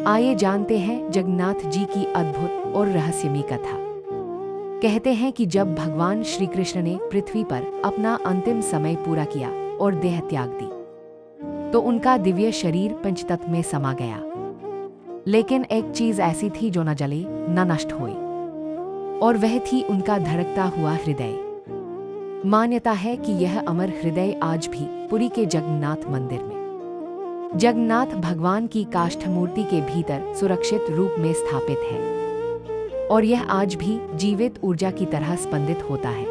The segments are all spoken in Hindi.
आइए जानते हैं जगन्नाथ जी की अद्भुत और रहस्यमयी कथा। कहते हैं कि जब भगवान श्री कृष्ण ने पृथ्वी पर अपना अंतिम समय पूरा किया और देह त्याग दी, तो उनका दिव्य शरीर पंचतत्व में समा गया। लेकिन एक चीज ऐसी थी जो न जले न नष्ट हुई, और वह थी उनका धड़कता हुआ हृदय। मान्यता है कि यह अमर हृदय आज भी पुरी के जगन्नाथ मंदिर में जगन्नाथ भगवान की काष्ठ मूर्ति के भीतर सुरक्षित रूप में स्थापित है, और यह आज भी जीवित ऊर्जा की तरह स्पंदित होता है।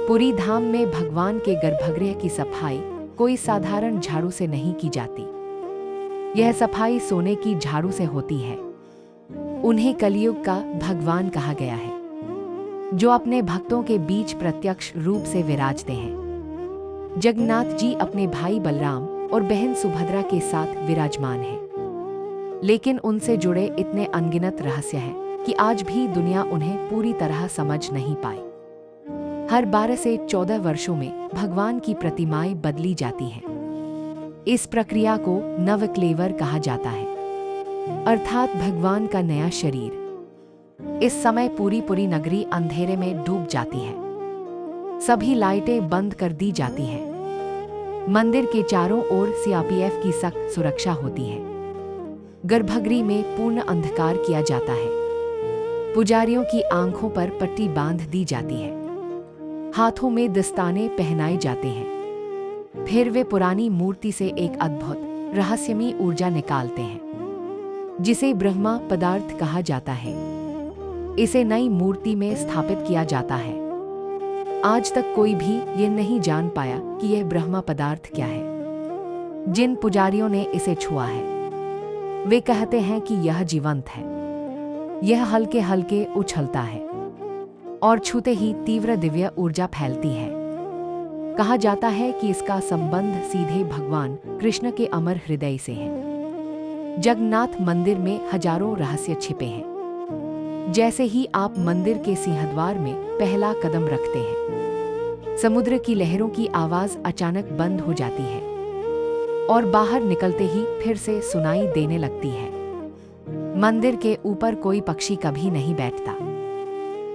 पुरी धाम में भगवान के गर्भगृह की सफाई कोई साधारण झाड़ू से नहीं की जाती। यह सफाई सोने की झाड़ू से होती है। उन्हें कलयुग का भगवान कहा गया है, जो अपने भक्तों के बीच प्रत्यक्ष रूप से विराजते हैं। जगन्नाथ जी अपने भाई बलराम और बहन सुभद्रा के साथ विराजमान हैं। लेकिन उनसे जुड़े इतने अनगिनत रहस्य हैं कि आज भी दुनिया उन्हें पूरी तरह समझ नहीं पाई। हर 12 से 14 वर्षों में भगवान की प्रतिमाएं बदली जाती हैं। इस प्रक्रिया को नवक्लेवर कहा जाता है, अर्थात भगवान का नया शरीर। इस समय पूरी नगरी अंधेरे में डूब जाती है। सभी लाइटें बंद कर दी जाती हैं। मंदिर के चारों ओर सीआरपीएफ की सख्त सुरक्षा होती है। गर्भगृह में पूर्ण अंधकार किया जाता है। पुजारियों की आंखों पर पट्टी बांध दी जाती है। हाथों में दस्ताने पहनाए जाते हैं। फिर वे पुरानी मूर्ति से एक अद्भुत रहस्यमयी ऊर्जा निकालते हैं, जिसे ब्रह्मा पदार्थ कहा जाता है। इसे नई मूर्ति में स्थापित किया जाता है। आज तक कोई भी ये नहीं जान पाया कि यह ब्रह्मा पदार्थ क्या है। जिन पुजारियों ने इसे छुआ है, वे कहते हैं कि यह जीवंत है। यह हल्के हल्के उछलता है और छूते ही तीव्र दिव्य ऊर्जा फैलती है। कहा जाता है कि इसका संबंध सीधे भगवान कृष्ण के अमर हृदय से है। जगन्नाथ मंदिर में हजारों रहस्य छिपे हैं। जैसे ही आप मंदिर के सिंहद्वार में पहला कदम रखते हैं, समुद्र की लहरों की आवाज अचानक बंद हो जाती है और बाहर निकलते ही फिर से सुनाई देने लगती है। मंदिर के ऊपर कोई पक्षी कभी नहीं बैठता।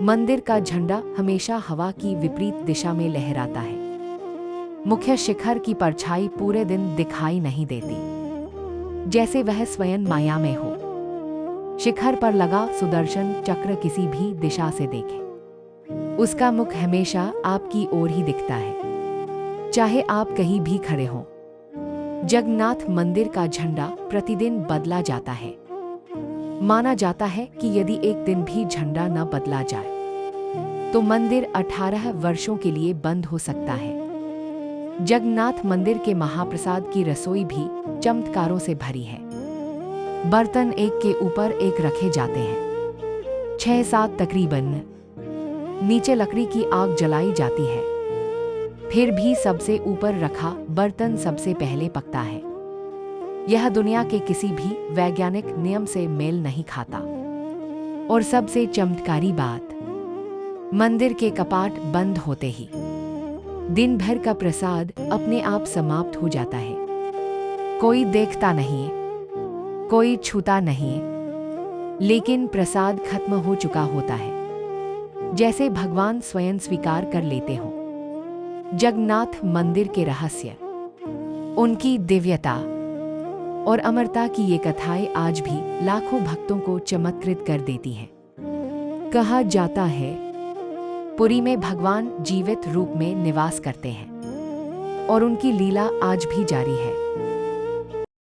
मंदिर का झंडा हमेशा हवा की विपरीत दिशा में लहराता है। मुख्य शिखर की परछाई पूरे दिन दिखाई नहीं देती, जैसे वह स्वयं माया में हो। शिखर पर लगा सुदर्शन चक्र किसी भी दिशा से देखें, उसका मुख हमेशा आपकी ओर ही दिखता है, चाहे आप कहीं भी खड़े हों। जगन्नाथ मंदिर का झंडा प्रतिदिन बदला जाता है। माना जाता है कि यदि एक दिन भी झंडा न बदला जाए, तो मंदिर 18 वर्षों के लिए बंद हो सकता है। जगन्नाथ मंदिर के महाप्रसाद की रसोई भी चमत्कारों से भरी है। बर्तन एक के ऊपर एक रखे जाते हैं, 6-7 तकरीबन। नीचे लकड़ी की आग जलाई जाती है। फिर भी सबसे ऊपर रखा बर्तन सबसे पहले पकता है। यह दुनिया के किसी भी वैज्ञानिक नियम से मेल नहीं खाता। और सबसे चमत्कारी बात, मंदिर के कपाट बंद होते ही दिन भर का प्रसाद अपने आप समाप्त हो जाता है। कोई देखता नहीं, कोई छूता नहीं, लेकिन प्रसाद खत्म हो चुका होता है, जैसे भगवान स्वयं स्वीकार कर लेते हों। जगन्नाथ मंदिर के रहस्य, उनकी दिव्यता और अमरता की ये कथाएं आज भी लाखों भक्तों को चमत्कृत कर देती हैं। कहा जाता है, पुरी में भगवान जीवित रूप में निवास करते हैं और उनकी लीला आज भी जारी है।